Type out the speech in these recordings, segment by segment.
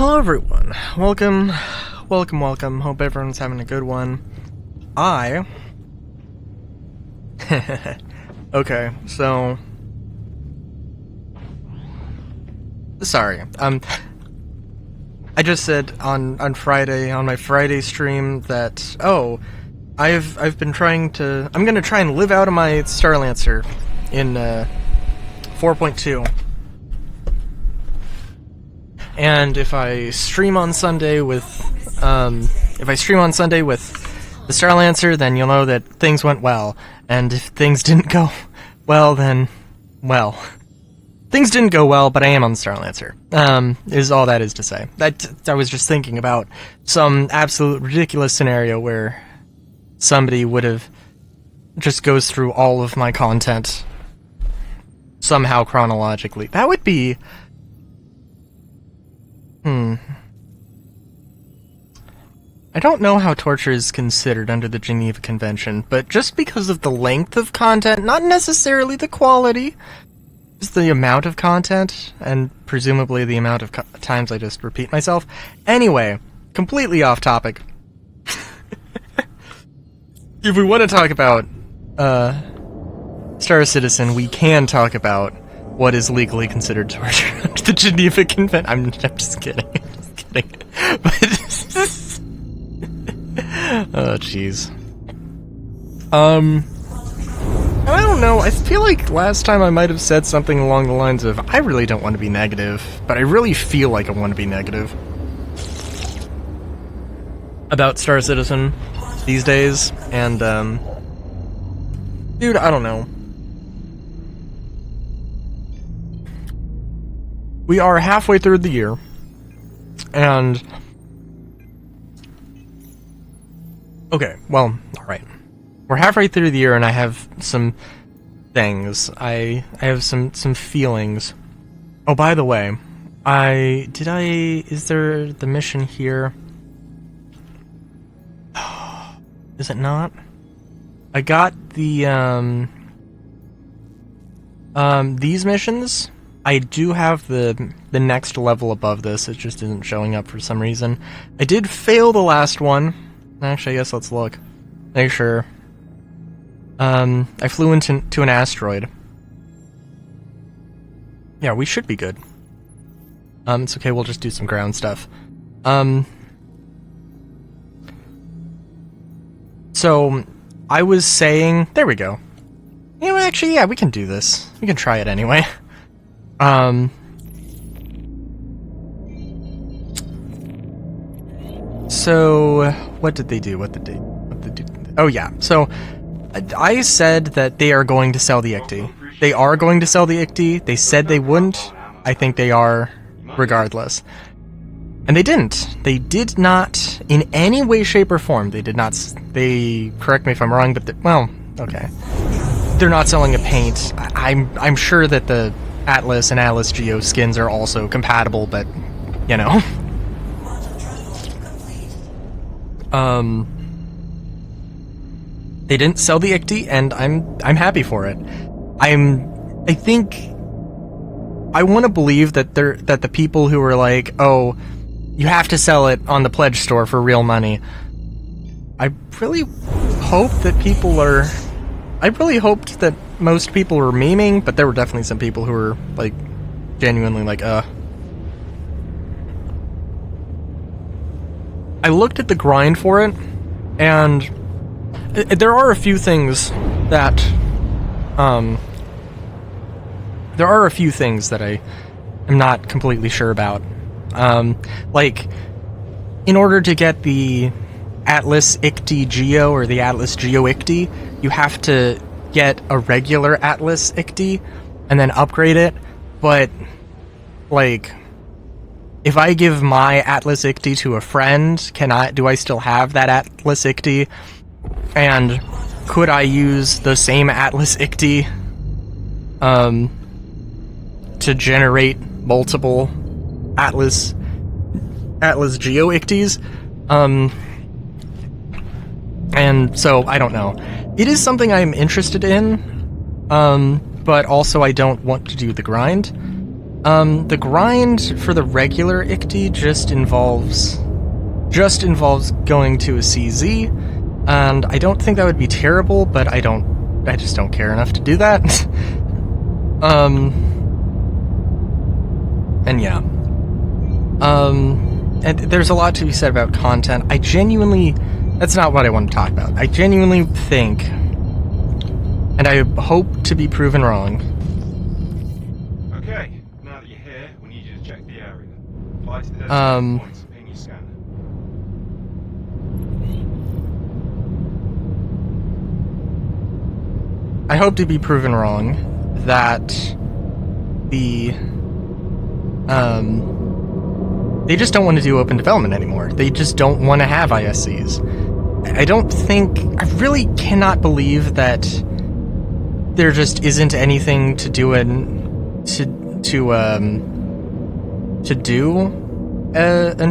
Hello everyone, welcome. Hope everyone's having a good one. Okay, so... Sorry, I just said on Friday, on my Friday stream that, I've been trying to... I'm gonna try and live out of my Starlancer in, 4.2. And if I stream on Sunday with the Starlancer, then you'll know that things went well. And if things didn't go well, then, well, things didn't go well, but I am on the Starlancer. Is all that is to say. I was just thinking about some absolute ridiculous scenario where somebody would have just goes through all of my content somehow chronologically. That would be... I don't know how torture is considered under the Geneva Convention, but just because of the length of content, not necessarily the quality, just the amount of content, and presumably the amount of times I just repeat myself. Anyway, completely off topic. If we want to talk about Star Citizen, we can talk about what is legally considered torture under the Geneva Convention. I'm just kidding. But oh, jeez. I don't know. I feel like last time I might have said something along the lines of, I really don't want to be negative, but I really feel like I want to be negative about Star Citizen these days, and, dude, I don't know. We are halfway through the year, and... Okay, well, alright. We're halfway through the year, and I have some things. I have some feelings. Oh, by the way, is there the mission here? Is it not? I got the, these missions. I do have the next level above this, it just isn't showing up for some reason. I did fail the last one. Actually, I guess let's look. Make sure. I flew into an asteroid. Yeah, we should be good. It's okay, we'll just do some ground stuff. So, I was saying... There we go. You know, actually, yeah, we can do this. We can try it anyway. So, what did they do? What did they do? Oh, yeah. So, I said that they are going to sell the ICTY. They are going to sell the ICTY. They said they wouldn't. I think they are, regardless. And they didn't. They did not, in any way, shape, or form, they did not... They... Correct me if I'm wrong, but... Well, okay. They're not selling a paint. I'm sure that the Atlas and Atlas Geo skins are also compatible, but, you know... They didn't sell the ICTY, and I'm happy for it. I think I want to believe that the people who were like, oh, you have to sell it on the pledge store for real money. I really hope that people are... I really hoped that most people were memeing, but there were definitely some people who were, like, genuinely like, I looked at the grind for it, and there are a few things that, I am not completely sure about. Like, in order to get the Atlas ICTY Geo, or the Atlas Geo ICTY, you have to get a regular Atlas ICTY, and then upgrade it, but, like... If I give my Atlas ICTY to a friend, do I still have that Atlas ICTY? And could I use the same Atlas ICTY to generate multiple Atlas Geo ICTYs? And so, I don't know. It is something I'm interested in, but also I don't want to do the grind. The grind for the regular ICTY just involves going to a CZ, and I don't think that would be terrible, but I just don't care enough to do that. And yeah. And there's a lot to be said about content. That's not what I want to talk about. I genuinely think, and I hope to be proven wrong. Okay, now that you're here, we need you to check the area. Fly to the designated points and ping your scanner. I hope to be proven wrong that they just don't want to do open development anymore. They just don't want to have ISCs. I really cannot believe that there just isn't anything to do an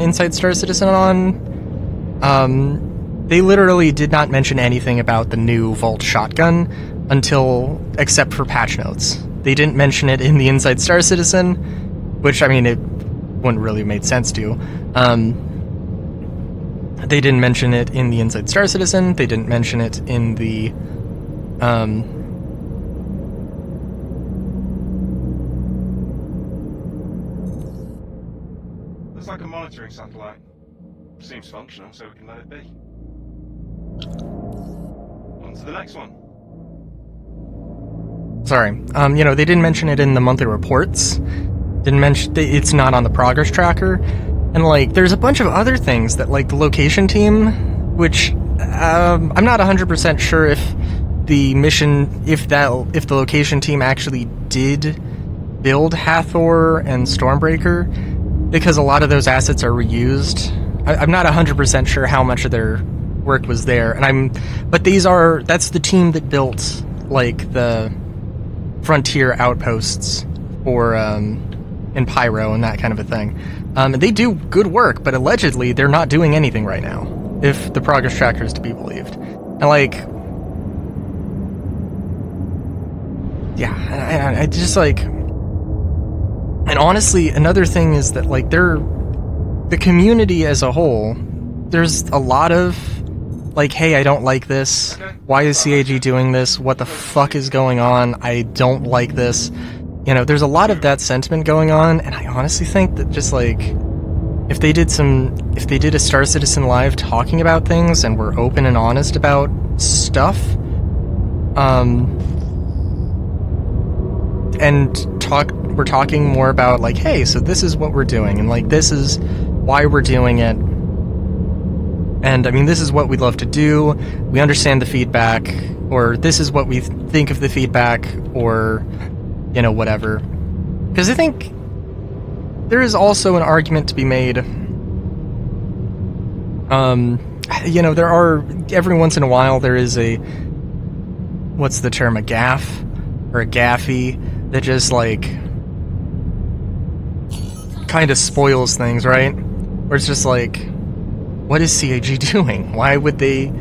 Inside Star Citizen on. They literally did not mention anything about the new Vault shotgun except for patch notes. They didn't mention it in the Inside Star Citizen, which, I mean, it wouldn't really have made sense to. They didn't mention it in the Inside Star Citizen. They didn't mention it in the Looks like a monitoring satellite. Seems functional, so we can let it be. On to the next one. Sorry. They didn't mention it in the monthly reports. Didn't mention it's not on the progress tracker. And, like, there's a bunch of other things that, like, the location team, which I'm not 100% sure if the location team actually did build Hathor and Stormbreaker, because a lot of those assets are reused. I'm not 100% sure how much of their work was there, but that's the team that built, like, the Frontier outposts for in Pyro and that kind of a thing. They do good work, but allegedly they're not doing anything right now, if the progress tracker is to be believed. And, like, yeah, I just, like, and honestly, another thing is that, like, the community as a whole, there's a lot of, like, hey, I don't like this. Why is CAG doing this? What the fuck is going on? I don't like this. There's a lot of that sentiment going on, and I honestly think that just, like, if they did a Star Citizen Live talking about things and were open and honest about stuff, we're talking more about, like, hey, so this is what we're doing, and, like, this is why we're doing it, and, I mean, this is what we'd love to do, we understand the feedback, or this is what we think of the feedback, or, whatever. Because I think there is also an argument to be made, there are, every once in a while, there is what's the term, a gaff, or a gaffy, that just, like, kind of spoils things, right? Where it's just like, what is CAG doing? Why would they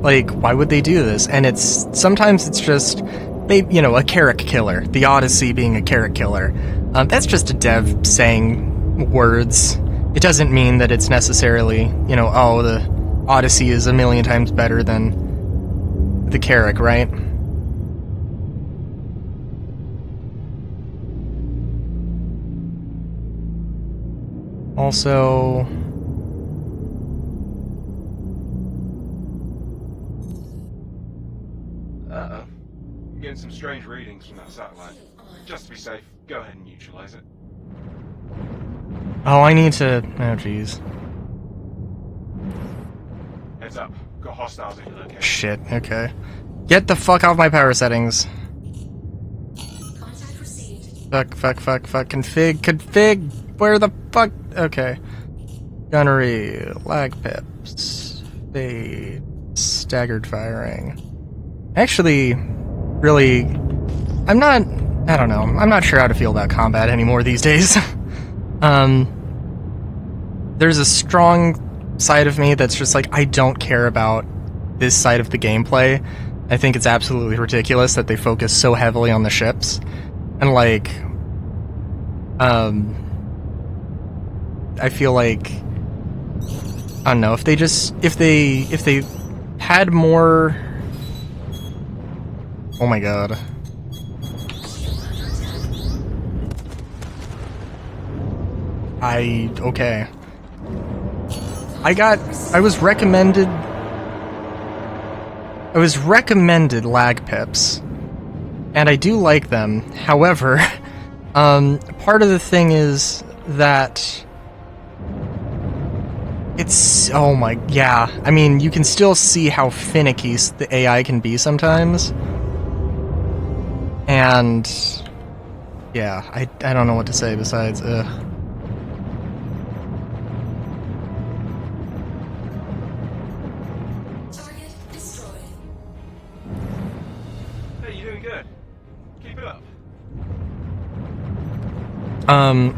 do this? And sometimes it's just, a character killer. The Odyssey being a character killer. That's just a dev saying words. It doesn't mean that it's necessarily, the Odyssey is a million times better than the Carrack, right? Also, I'm getting some strange readings from that satellite. Just to be safe, go ahead and neutralize it. oh, I need to, oh jeez. Heads up, got hostiles in your location. Shit, okay. Get the fuck off my power settings. Contact received. Fuck, config, where the fuck, okay. Gunnery, lag pips, fade, staggered firing. Actually, really, I'm not sure how to feel about combat anymore these days. There's a strong side of me that's just like, I don't care about this side of the gameplay. I think it's absolutely ridiculous that they focus so heavily on the ships. And, like, I feel like, I don't know, if they had more. Oh my god. Okay. I was recommended lag pips, and I do like them. However, part of the thing is that it's, oh my, yeah, I mean, you can still see how finicky the AI can be sometimes, and yeah, I don't know what to say besides,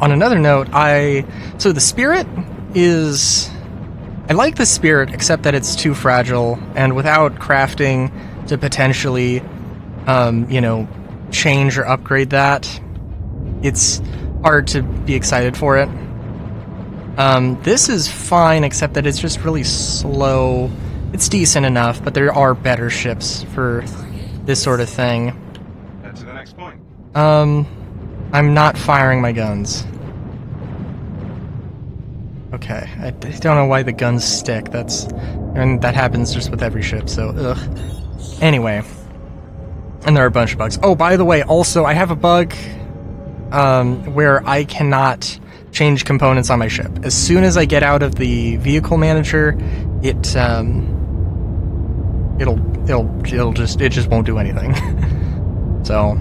on another note, so the spirit is, I like the spirit, except that it's too fragile, and without crafting to potentially, you know, change or upgrade that, it's hard to be excited for it. This is fine, except that it's just really slow. It's decent enough, but there are better ships for this sort of thing. Head to the next point. I'm not firing my guns. Okay, I don't know why the guns stick. That happens just with every ship, so ugh. Anyway, and there are a bunch of bugs. Oh, by the way, also I have a bug where I cannot change components on my ship. As soon as I get out of the vehicle manager, it just won't do anything. So.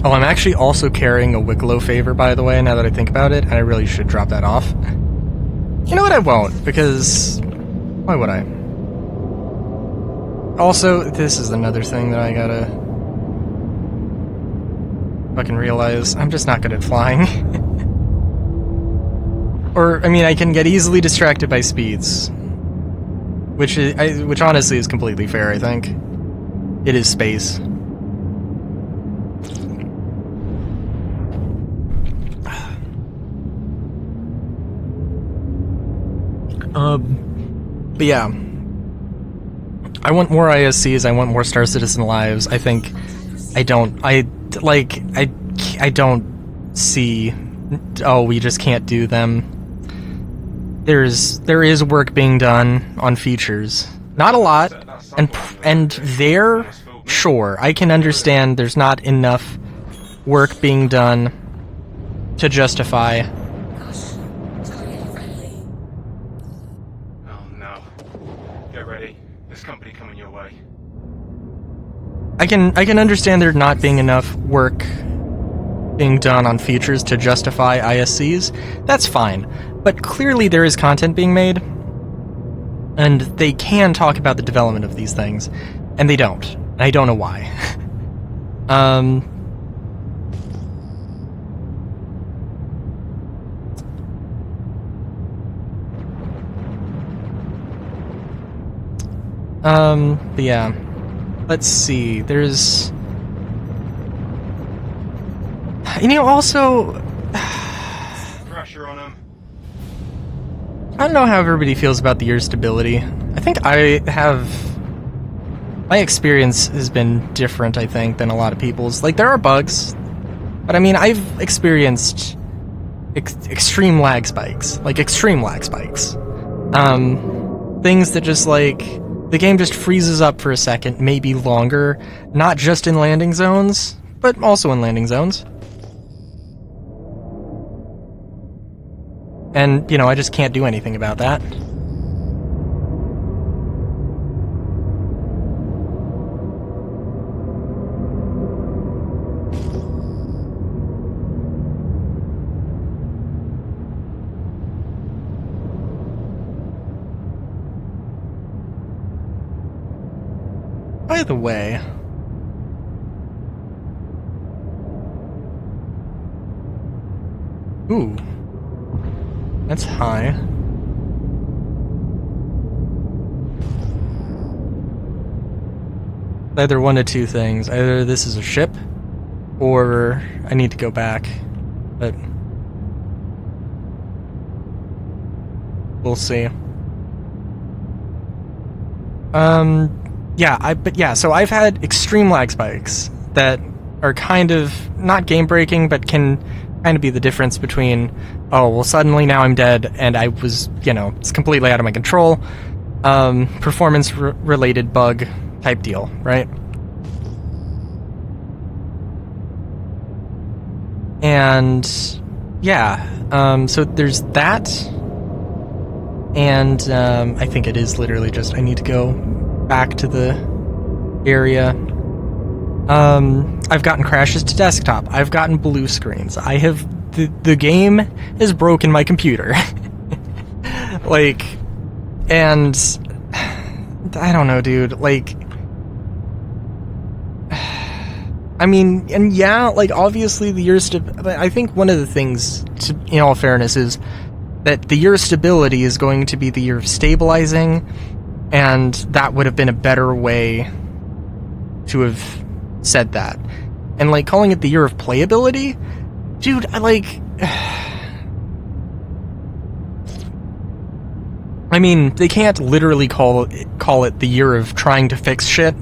Oh, I'm actually also carrying a Wicklow favor, by the way, now that I think about it, and I really should drop that off. You know what, I won't, because why would I? Also, this is another thing that I gotta fucking realize. I'm just not good at flying. Or, I mean, I can get easily distracted by speeds. Which honestly is completely fair, I think. It is space. But yeah, I want more ISCs, I want more Star Citizen lives. I think I don't see, oh, we just can't do them. There is work being done on features. Not a lot, and there, sure, I can understand there's not enough work being done to justify. I can understand there not being enough work being done on features to justify ISCs. That's fine. But clearly there is content being made, and they can talk about the development of these things, and they don't. And I don't know why. But yeah. Let's see, there's... You know, also... Pressure on him. I don't know how everybody feels about the year's stability. I think I have... My experience has been different, I think, than a lot of people's. Like, there are bugs, but I mean, I've experienced extreme lag spikes. Like, extreme lag spikes. Things that just, like... The game just freezes up for a second, maybe longer, not just in landing zones, but also in landing zones. And, you know, I just can't do anything about that. By the way, ooh, that's high. Either one of two things. Either this is a ship, or I need to go back, but we'll see. So I've had extreme lag spikes that are kind of not game breaking, but can kind of be the difference between, oh, well, suddenly now I'm dead and I was, it's completely out of my control. Performance related bug type deal, right? And yeah, so there's that. And I think it is literally just I need to go back to the area. I've gotten crashes to desktop. I've gotten blue screens. I have the game has broken my computer. Like, and I don't know, dude. Like, I mean, and yeah, like obviously the year I think one of the things, in all fairness, is that the year of stability is going to be the year of stabilizing, and that would have been a better way to have said that. And like calling it the year of playability, dude, I mean, they can't literally call it the year of trying to fix shit,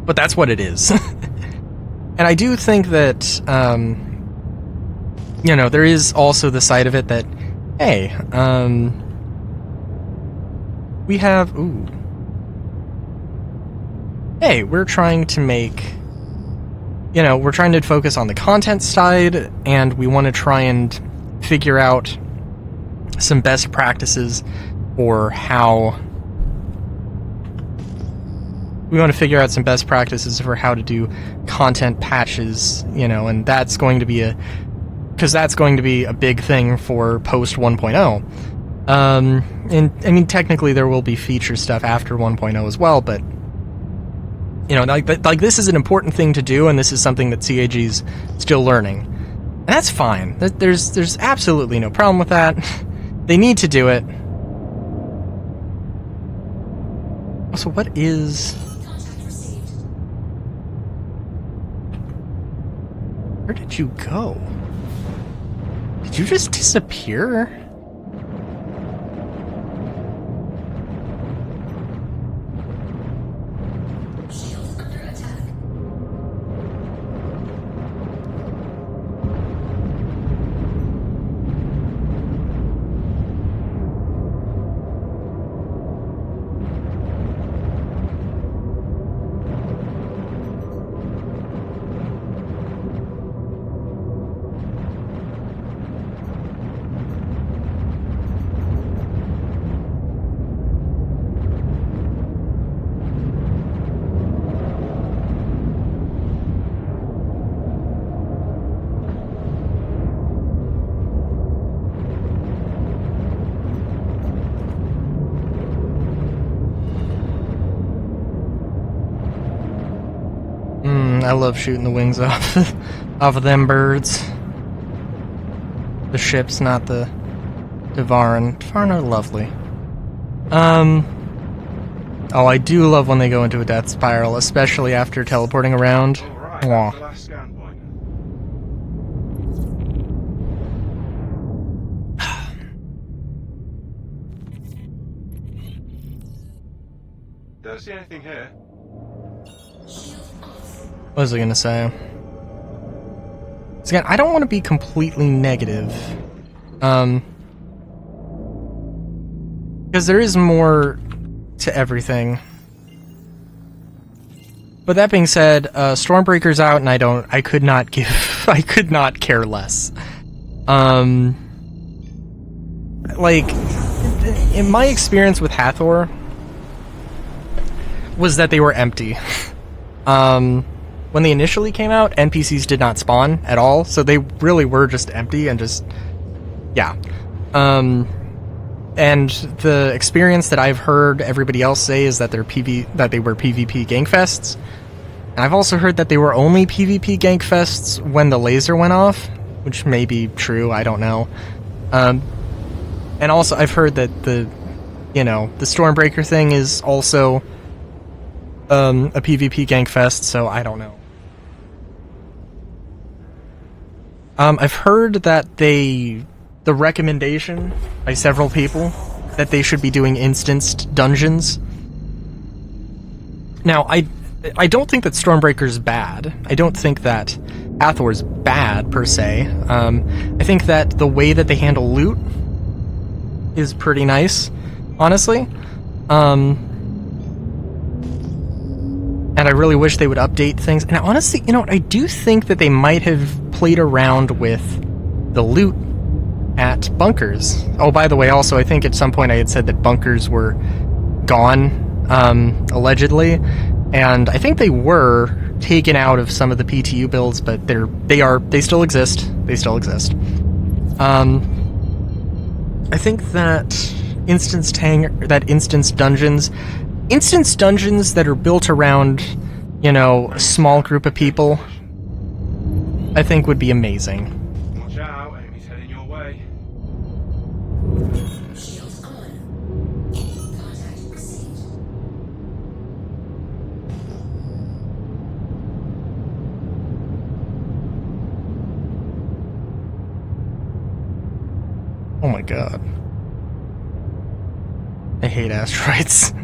but that's what it is. And I do think that there is also the side of it that, hey, we have, hey, we're trying to make, we're trying to focus on the content side, and we want to try and figure out some best practices for how, we want to figure out some best practices for how to do content patches, and that's going to be because that's going to be a big thing for post 1.0. And I mean, technically there will be feature stuff after 1.0 as well, but like this is an important thing to do, and this is something that CAG's still learning, and that's fine. There's absolutely no problem with that. They need to do it. Also, what is? Where did you go? Did you just disappear? I love shooting the wings off of them birds. The ships, not the Devarin. Devarin are lovely. Oh, I do love when they go into a death spiral, especially after teleporting around. Alright, the last scan point. Don't see anything here. What was I gonna say? So again, I don't want to be completely negative. Because there is more to everything. But that being said, Stormbreaker's out, and I could not care less. Like, in my experience with Hathor, was that they were empty. When they initially came out, NPCs did not spawn at all, so they really were just empty and just, yeah. And the experience that I've heard everybody else say is that they were PvP gankfests. And I've also heard that they were only PvP gankfests when the laser went off, which may be true, I don't know. And also I've heard that the Stormbreaker thing is also a PvP gankfest, so I don't know. I've heard that the recommendation by several people that they should be doing instanced dungeons. Now, I don't think that Stormbreaker's bad. I don't think that Hathor's bad, per se. I think that the way that they handle loot is pretty nice, honestly. And I really wish they would update things. And honestly, you know what, I do think that they might have played around with the loot at bunkers. Oh, by the way, also, I think at some point I had said that bunkers were gone, allegedly. And I think they were taken out of some of the PTU builds, but they still exist. They still exist. I think that instance dungeons that are built around, you know, a small group of people, I think would be amazing. Watch out, enemies heading your way. Shields on. Contact received. Oh my god. I hate asteroids.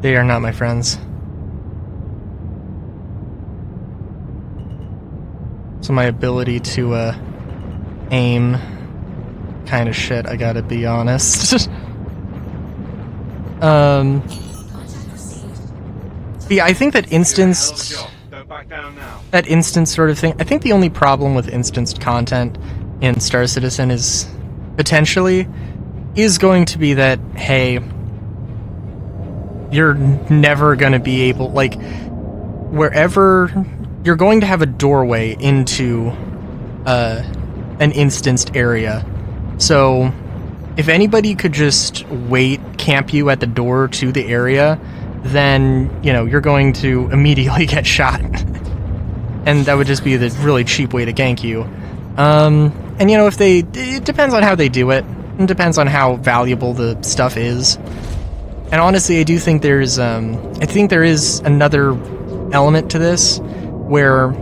They are not my friends. So my ability to aim kind of shit, I gotta be honest. Yeah, I think that instanced Don't back down now. that instance sort of thing. I think the only problem with instanced content in Star Citizen is potentially going to be that, hey, you're never going to be able, like, wherever you're going to have a doorway into an instanced area. So if anybody could just camp you at the door to the area, then, you know, you're going to immediately get shot. And that would just be the really cheap way to gank you. And, you know, it depends on how they do it. It depends on how valuable the stuff is. And honestly, I do think there is another element to this where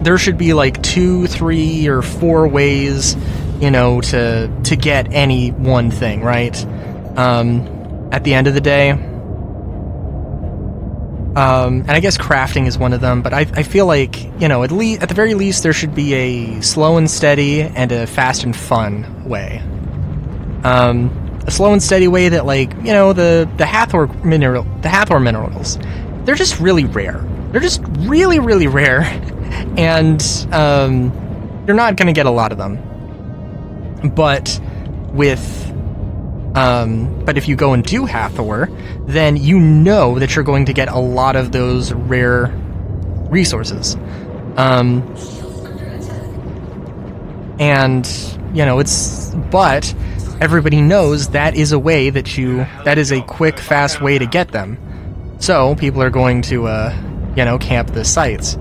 there should be like 2, 3, or 4 ways, you know, to get any one thing, right? At the end of the day. And I guess crafting is one of them, but I feel like, you know, at the very least, there should be a slow and steady and a fast and fun way. A slow and steady way that, like, you know, the Hathor minerals, they're just really rare. They're just really, really rare, and you're not going to get a lot of them. But if you go and do Hathor, then you know that you're going to get a lot of those rare resources. And, you know, but everybody knows that is a quick, fast way to get them. So people are going to, you know, camp the sites.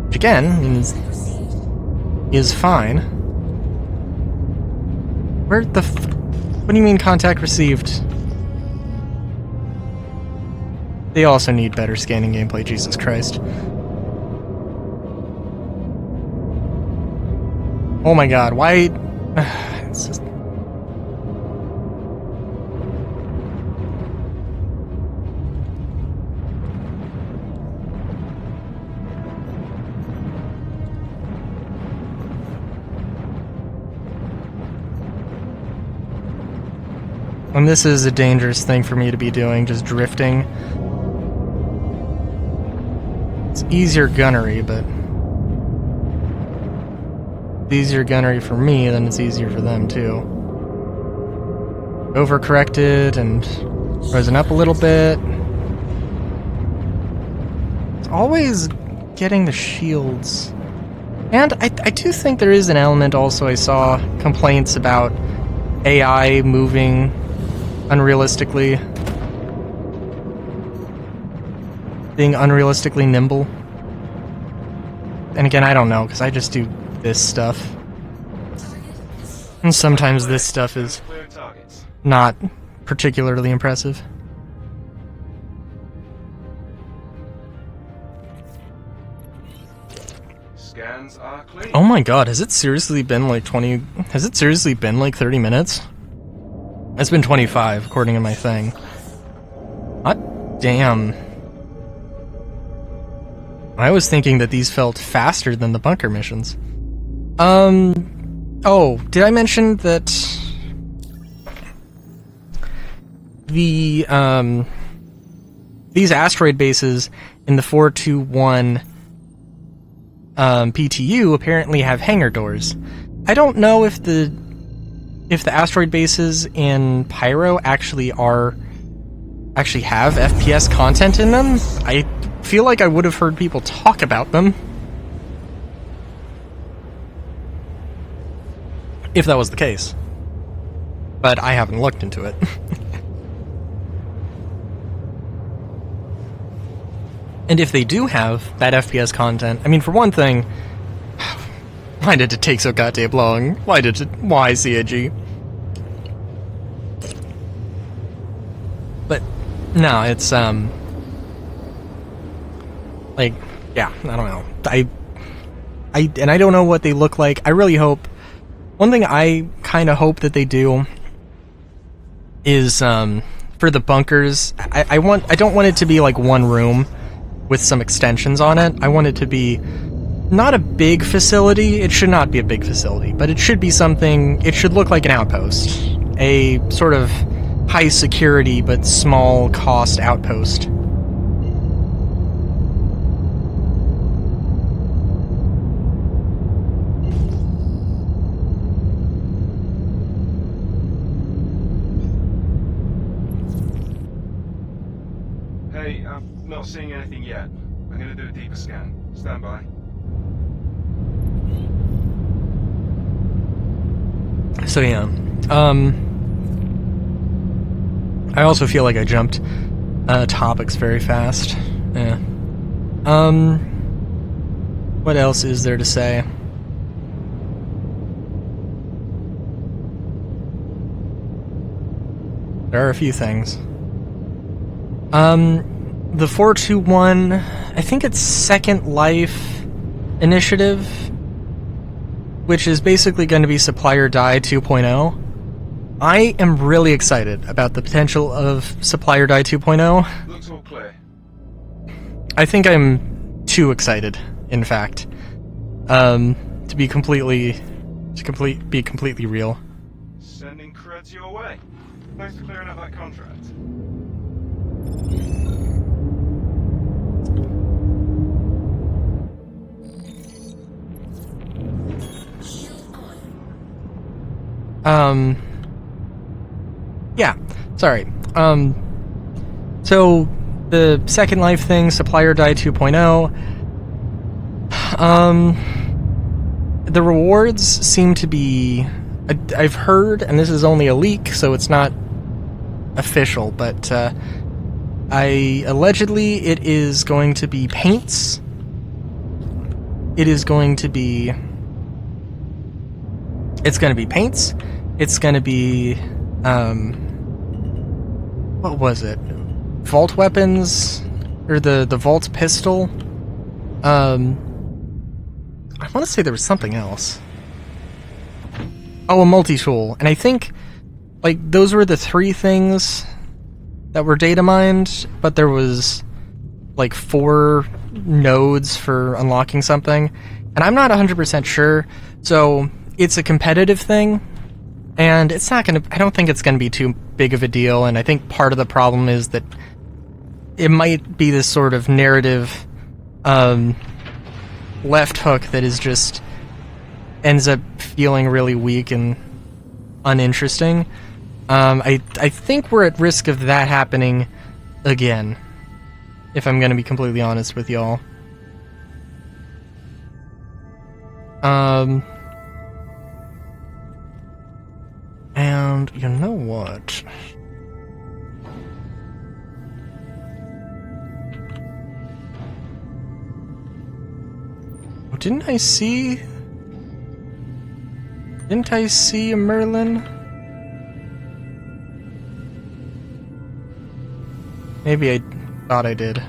Which again is fine. What do you mean contact received? They also need better scanning gameplay, Jesus Christ. Oh my god, why? It's just... And this is a dangerous thing for me to be doing, just drifting. It's easier gunnery, but... it's easier gunnery for me, then it's easier for them, too. Overcorrected and risen up a little bit. It's always getting the shields. And I do think there is an element also. I saw complaints about AI moving unrealistically, being unrealistically nimble. And again, I don't know, because I just do this stuff. And sometimes this stuff is not particularly impressive. Oh my god, has it seriously been like 20... Has it seriously been like 30 minutes? It's been 25, according to my thing. Hot damn. I was thinking that these felt faster than the bunker missions. Oh, did I mention that... The, these asteroid bases in the 421 PTU apparently have hangar doors. I don't know if the asteroid bases in Pyro actually have FPS content in them. I feel like I would have heard people talk about them if that was the case, but I haven't looked into it. And if they do have that FPS content, I mean, for one thing, why did it take so goddamn long? Why, CIG? But, no, it's, like, yeah, I don't know. And I don't know what they look like. I really hope, one thing I kind of hope that they do is, for the bunkers, I don't want it to be like one room with some extensions on it. I want it to be not a big facility. It should not be a big facility, but it should be something, it should look like an outpost. A sort of high security but small cost outpost. Hey, I'm not seeing anything yet. I'm gonna do a deeper scan. Stand by. So yeah, I also feel like I jumped topics very fast. Yeah. What else is there to say? There are a few things. The 421, I think it's Second Life initiative, which is basically going to be Supply or Die 2.0. I am really excited about the potential of Supply or Die 2.0. Looks all clear. I think I'm too excited, in fact, to be completely real. Sending creds your way. Thanks for clearing up that contract. Yeah, sorry. So, the Second Life thing, Supply or Die 2.0, the rewards seem to be... I've heard, and this is only a leak, so it's not official, but, allegedly it is going to be paints. It is going to be... It's going to be paints. It's going to be, what was it? Vault weapons? Or the Vault pistol? I want to say there was something else. Oh, a multi-tool. And I think, like, those were the three things that were data mined, but there was, like, 4 nodes for unlocking something. And I'm not 100% sure, so... It's a competitive thing, and it's not gonna... I don't think it's gonna be too big of a deal, and I think part of the problem is that it might be this sort of narrative, left hook that is just... ends up feeling really weak and uninteresting. I think we're at risk of that happening again, if I'm gonna be completely honest with y'all. And you know what? Didn't I see a Merlin? Maybe I thought I did.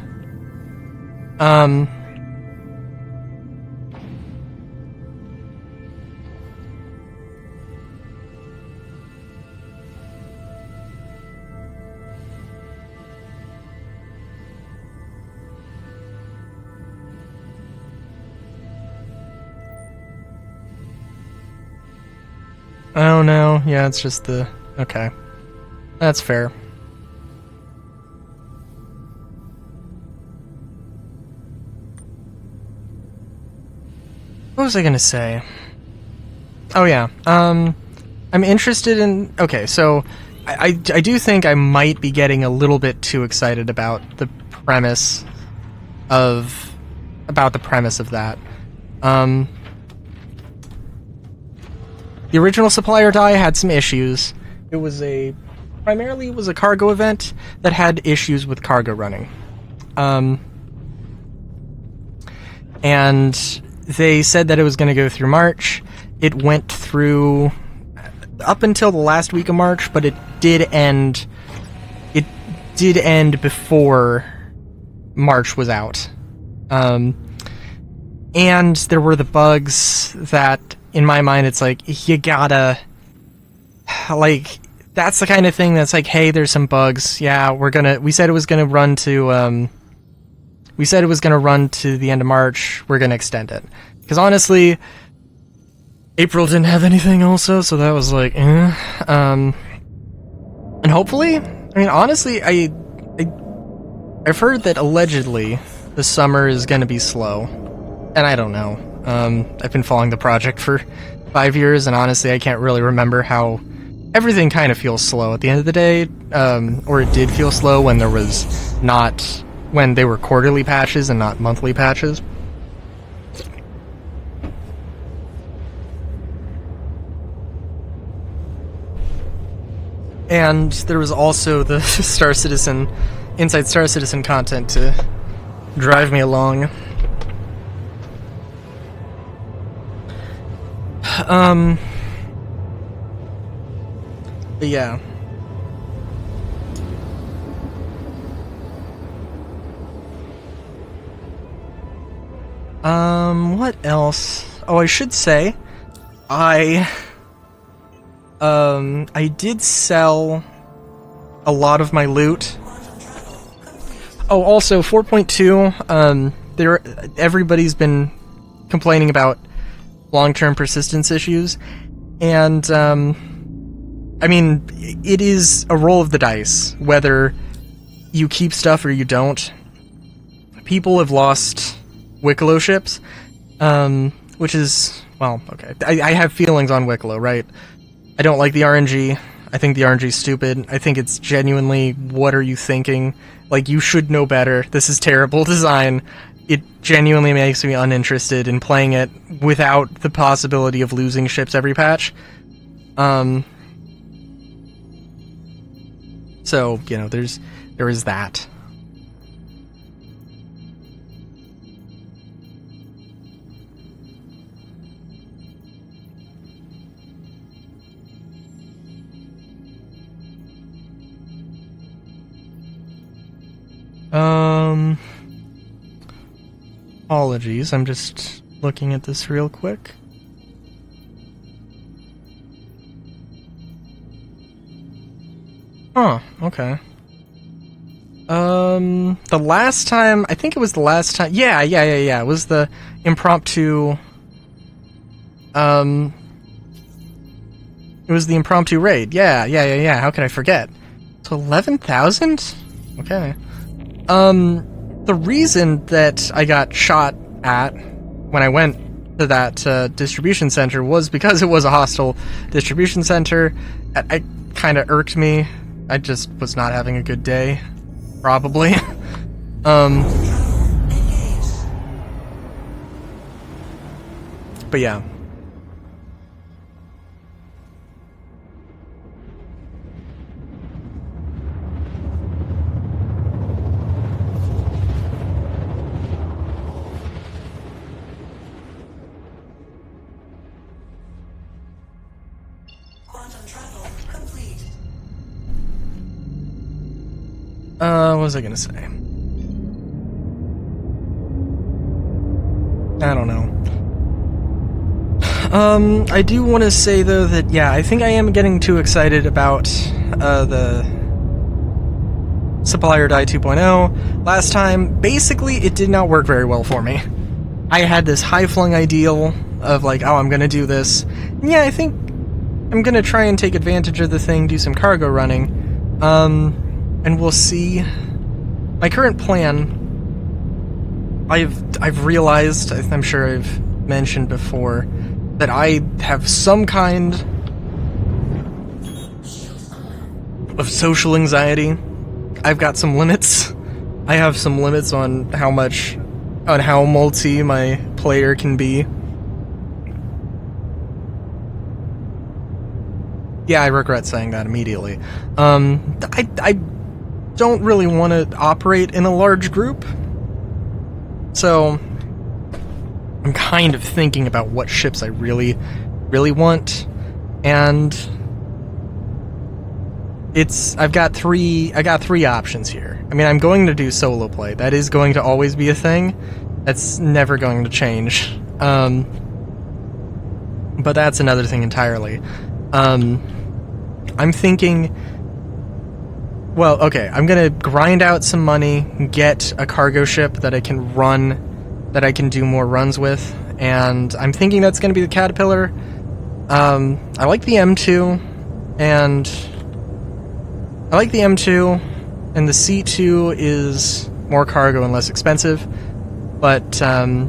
Oh no, yeah, it's just the... Okay. That's fair. What was I gonna say? Oh yeah, I'm interested in... Okay, so I do think I might be getting a little bit too excited about the premise of... that. The original Supply or Die had some issues. It was primarily a cargo event that had issues with cargo running. And they said that it was going to go through March. It went through up until the last week of March, but it did end before March was out. And there were the bugs that, in my mind, it's like, you gotta... Like, that's the kind of thing that's like, hey, there's some bugs. Yeah, we said it was gonna run to... we said it was gonna run to the end of March. We're gonna extend it. Because honestly, April didn't have anything also, so that was like, eh. And hopefully... I mean, honestly, I've heard that allegedly the summer is gonna be slow. And I don't know. I've been following the project for 5 years, and honestly, I can't really remember how everything kind of feels slow at the end of the day, or it did feel slow when when they were quarterly patches and not monthly patches. And there was also the Inside Star Citizen content to drive me along. But yeah. What else? Oh, I should say, I did sell a lot of my loot. Oh, also 4.2, everybody's been complaining about long-term persistence issues, and I mean, it is a roll of the dice whether you keep stuff or you don't. People have lost Wicklow ships, which is, well, okay. I have feelings on Wicklow, right? I don't like the RNG. I think the RNG's stupid. I think it's genuinely, what are you thinking? Like, you should know better. This is terrible design. It genuinely makes me uninterested in playing it without the possibility of losing ships every patch. So, you know, there is that. Apologies, I'm just looking at this real quick. Huh, okay. The last time, I think it was the last time, yeah, it was the impromptu, it was the impromptu raid, yeah, how could I forget? So 11,000? Okay. The reason that I got shot at when I went to that distribution center was because it was a hostile distribution center. It kind of irked me. I just was not having a good day, probably. But yeah. What was I gonna say? I don't know. I do want to say, though, that, yeah, I think I am getting too excited about, the Supply or Die 2.0. Last time, basically, it did not work very well for me. I had this high-flung ideal of, like, oh, I'm gonna do this. And yeah, I think I'm gonna try and take advantage of the thing, do some cargo running, and we'll see. My current plan, I've realized, I'm sure I've mentioned before, that I have some kind of social anxiety. I've got some limits. I have some limits on how multi my player can be. Yeah, I regret saying that immediately. I don't really want to operate in a large group, so I'm kind of thinking about what ships I really, really want, and I've got three options here. I mean, I'm going to do solo play. That is going to always be a thing. That's never going to change. But that's another thing entirely. I'm thinking, well, okay, I'm gonna grind out some money, get a cargo ship that I can run, that I can do more runs with, and I'm thinking that's gonna be the Caterpillar. I like the M2, and the C2 is more cargo and less expensive, but than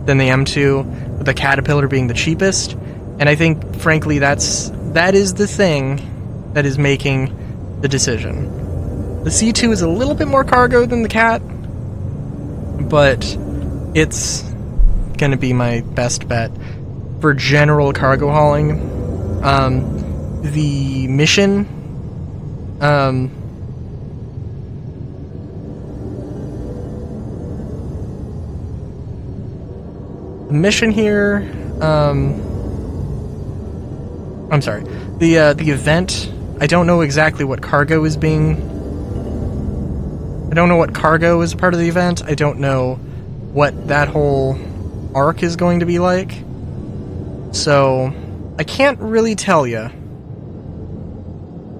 the M2, with the Caterpillar being the cheapest. And I think, frankly, that is the thing that is making the decision. The C2 is a little bit more cargo than the Cat, but it's gonna be my best bet for general cargo hauling. The mission, the mission here, I'm sorry. The event, I don't know exactly what cargo is being... I don't know what cargo is part of the event. I don't know what that whole arc is going to be like. So, I can't really tell you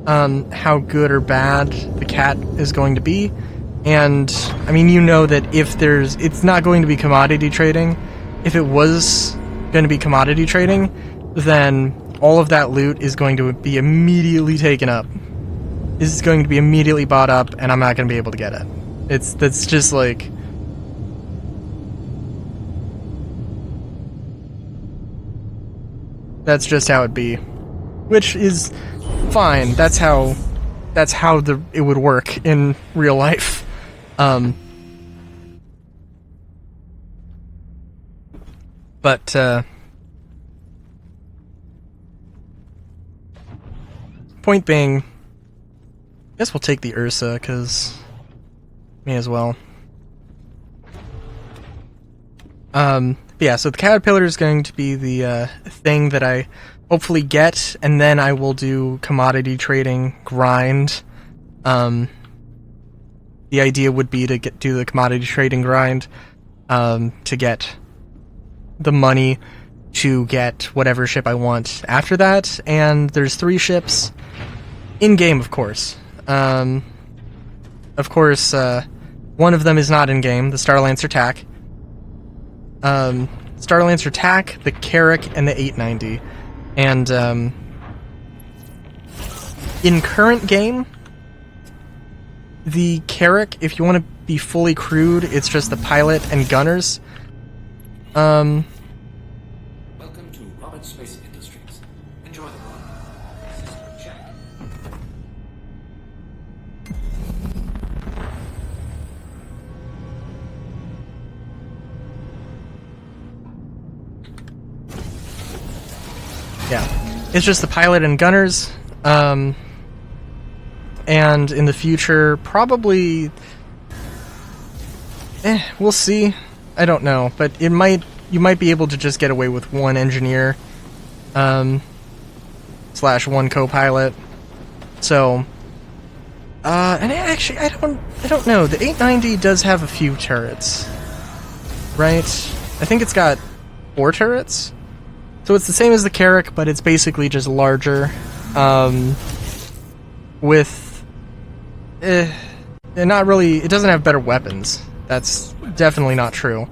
how good or bad the Cat is going to be. And, I mean, you know that it's not going to be commodity trading. If it was going to be commodity trading, then all of that loot is going to be immediately taken up. This is going to be immediately bought up, and I'm not going to be able to get it. That's just like... That's just how it be. Which is fine. That's how it would work in real life. Point being, I guess we'll take the Ursa, because may as well. Yeah, so the Caterpillar is going to be the thing that I hopefully get, and then I will do commodity trading grind. The idea would be to do the commodity trading grind to get the money to get whatever ship I want after that, and there's 3 ships in-game, of course. One of them is not in-game, the Starlancer TAC. Starlancer TAC, the Carrack, and the 890. And, in current game, the Carrack, if you want to be fully crewed, it's just the pilot and gunners. Welcome to Robert Space Industries. Enjoy the run. System check. Yeah, it's just the pilot and gunners, and in the future, probably, we'll see. I don't know, but you might be able to just get away with 1 engineer, slash 1 co-pilot. So, and actually, I don't know. The 890 does have a few turrets, right? I think it's got 4 turrets. So it's the same as the Carrack, but it's basically just larger, with, not really, it doesn't have better weapons. That's definitely not true.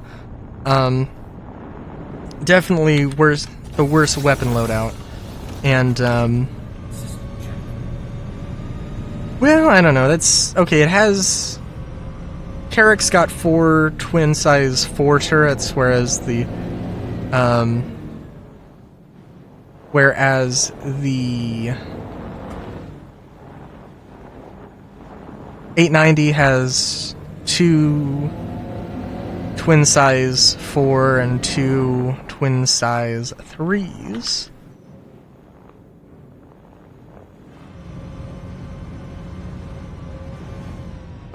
Definitely the worst weapon loadout. And, well, I don't know, that's, okay, it has, Carrick's got 4 twin-size 4 turrets, whereas the 890 has 2 twin-size 4 and 2 twin-size 3s.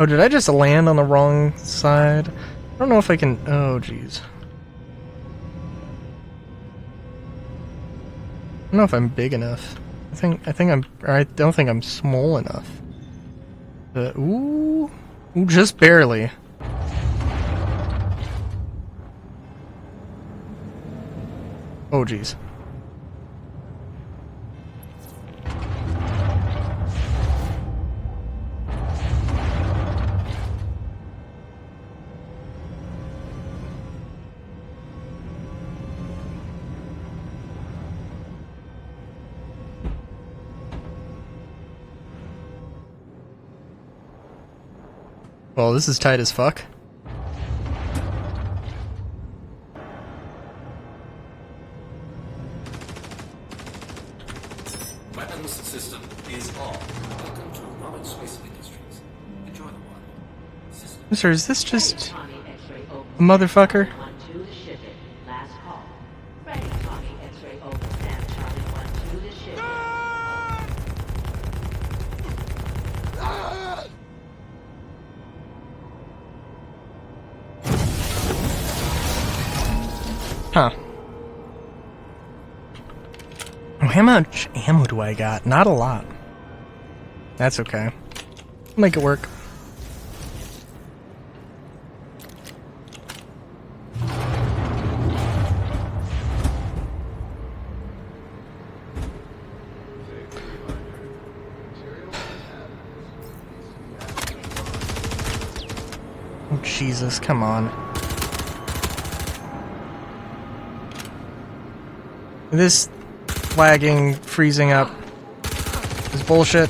Oh, did I just land on the wrong side? I don't know if I can... Oh, jeez. I don't know if I'm big enough. I think I'm... Or I don't think I'm small enough. Ooh, just barely. Oh, jeez. Well, this is tight as fuck. Weapons system is on. Welcome to Robert Space Industries. Enjoy the ride. System. Sir, is this just a motherfucker? Huh. Oh, how much ammo do I got? Not a lot. That's okay. I'll make it work. Oh, Jesus, come on. This lagging, freezing up is bullshit.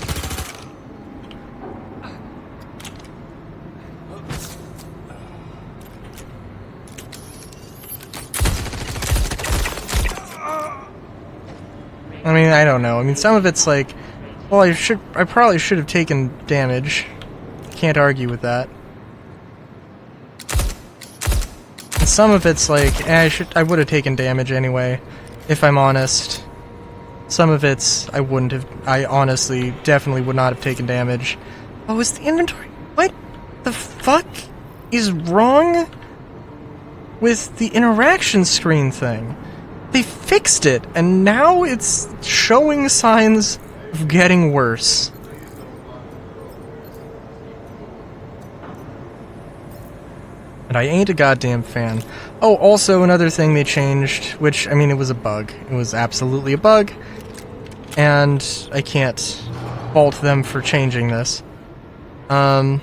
I mean, I don't know. I mean, some of it's like, well, I probably should have taken damage. Can't argue with that. And some of it's like, I would have taken damage anyway. If I'm honest, some of it's I honestly definitely would not have taken damage. Oh, is the inventory? What the fuck is wrong with the interaction screen thing? They fixed it, and now it's showing signs of getting worse. And I ain't a goddamn fan. Oh, also another thing they changed, which, I mean, it was a bug. It was absolutely a bug. And I can't fault them for changing this. The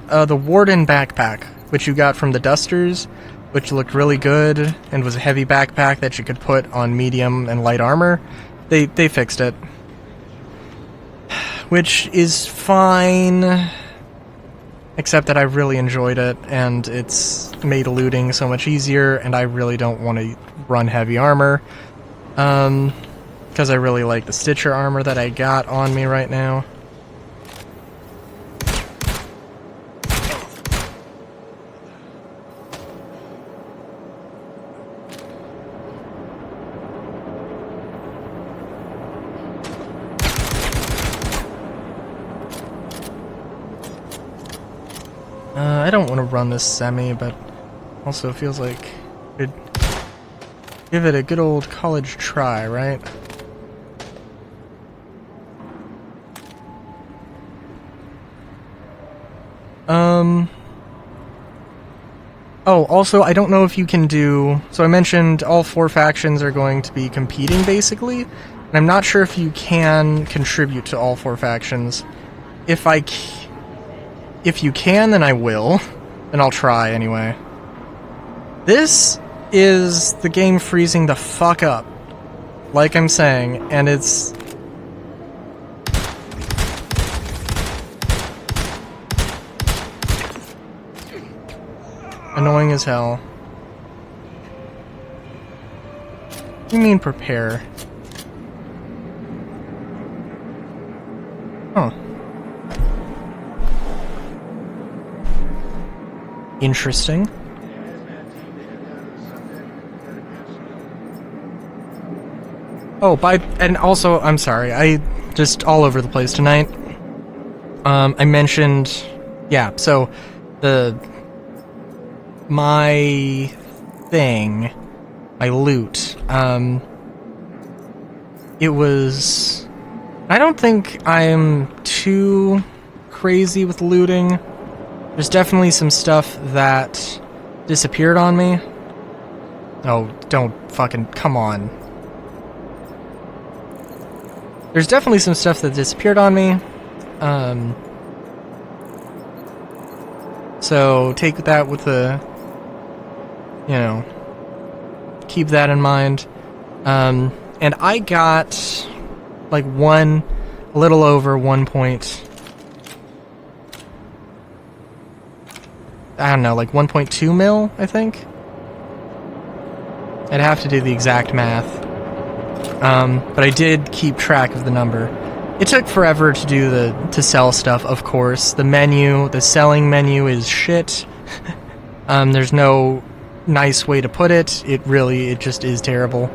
Warden backpack, which you got from the Dusters, which looked really good and was a heavy backpack that you could put on medium and light armor. They fixed it. Which is fine. Except that I really enjoyed it, and it's made looting so much easier, and I really don't want to run heavy armor. Because I really like the Stitcher armor that I got on me right now. I don't want to run this semi, but also feels like it'd give it a good old college try, right? Oh, also, I don't know if you can do... So I mentioned all 4 factions are going to be competing, basically. And I'm not sure if you can contribute to all 4 factions. If if you can, then I will. And I'll try anyway. This is the game freezing the fuck up. Like I'm saying, and it's... annoying as hell. What do you mean prepare? Huh. Interesting. Oh, and also, I'm sorry, I just all over the place tonight. I mentioned, yeah, so my thing, my loot, it was, I don't think I'm too crazy with looting. There's definitely some stuff that disappeared on me. Oh, don't fucking, come on. There's definitely some stuff that disappeared on me. So take that with the, you know, keep that in mind. And I got like a little over 1 point. I don't know, like 1.2 mil, I think. I'd have to do the exact math. But I did keep track of the number. It took forever to do to sell stuff, of course. The selling menu is shit. There's no nice way to put it. It just is terrible.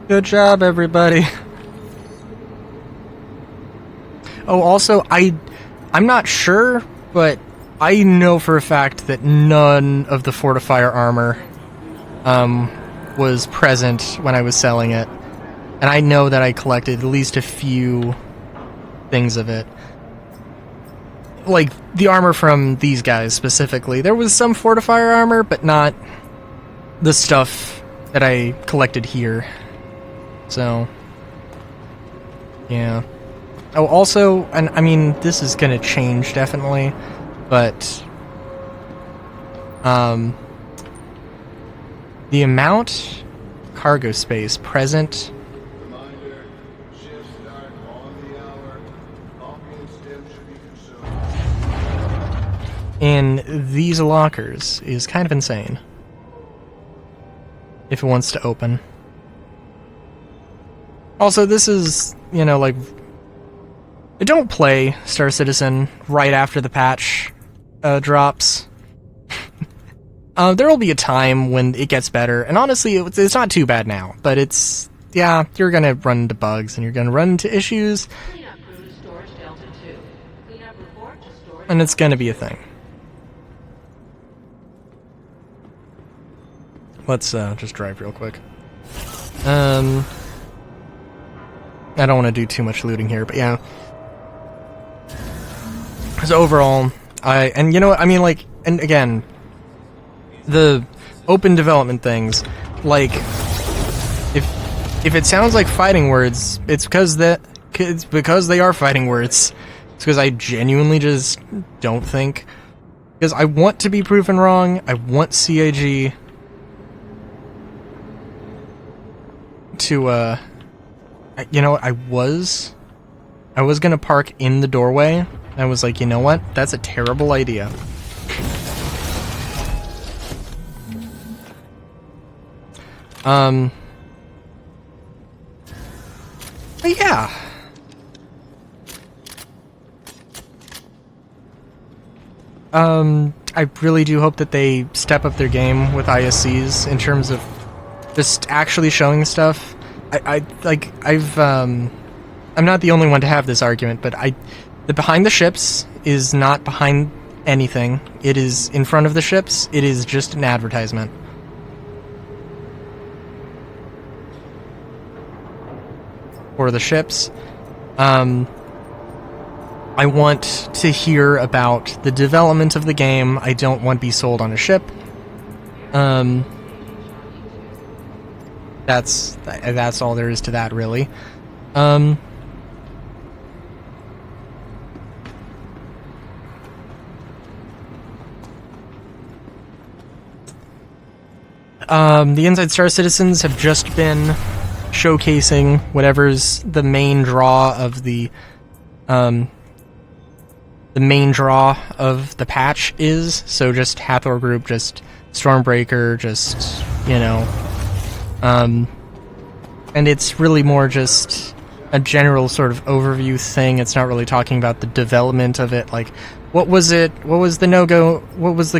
Good job, everybody. Oh, also, I'm not sure, but I know for a fact that none of the fortifier armor was present when I was selling it. And I know that I collected at least a few things of it. Like, the armor from these guys, specifically. There was some fortifier armor, but not the stuff that I collected here. So, yeah. Oh, also, and I mean, this is gonna change, definitely, but, the amount cargo space present Reminder, shift start on the hour. Coffee and stim should be consumed. in these lockers is kind of insane. If it wants to open. Also, this is, you know, like, don't play Star Citizen right after the patch drops. There will be a time when it gets better, and honestly, it's not too bad now, but it's, yeah, you're gonna run into bugs, and you're gonna run into issues, Cleanup crew to storage Delta 2. Cleanup report to storage. and it's gonna be a thing. Let's just drive real quick. I don't want to do too much looting here, but yeah. So overall, and you know what, I mean, like, and again, the open development things, like, if it sounds like fighting words, it's because they are fighting words. It's because I genuinely just don't think, because I want to be proven wrong. I want CAG to, you know what, I was gonna park in the doorway. I was like, you know what? That's a terrible idea. But yeah. I really do hope that they step up their game with ISCs in terms of just actually showing stuff. I'm not the only one to have this argument, but the behind the ships is not behind anything. It is in front of the ships. It is just an advertisement. For the ships. I want to hear about the development of the game. I don't want to be sold on a ship. That's all there is to that, really. The Inside Star Citizens have just been showcasing whatever's the main draw of the patch is. So just Hathor Group, just Stormbreaker, just, you know, and it's really more just a general sort of overview thing. It's not really talking about the development of it. Like, what was the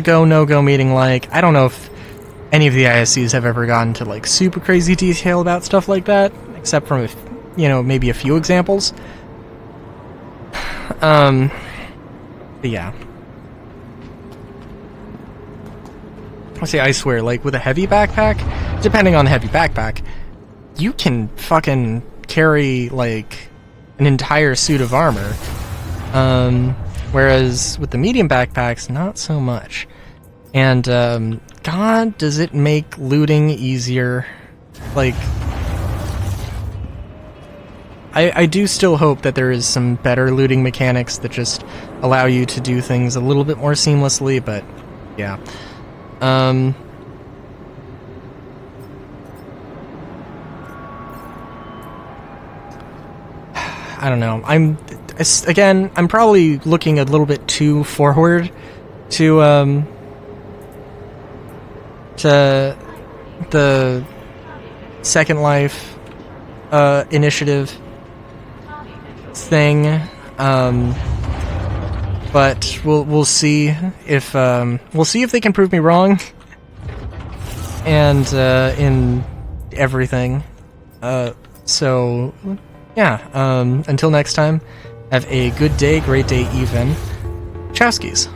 go no go meeting like? I don't know if any of the ISCs have ever gotten to like super crazy detail about stuff like that, except from, you know, maybe a few examples. But yeah. I swear, like, with a heavy backpack, depending on the heavy backpack, you can fucking carry, like, an entire suit of armor. Whereas with the medium backpacks, not so much. And, God, does it make looting easier? Like, I do still hope that there is some better looting mechanics that just allow you to do things a little bit more seamlessly, but, yeah. I don't know. I'm probably looking a little bit too forward to the Second Life initiative thing, but we'll see if they can prove me wrong, and in everything. So yeah. Until next time, have a good day, great day, even. Chowskis.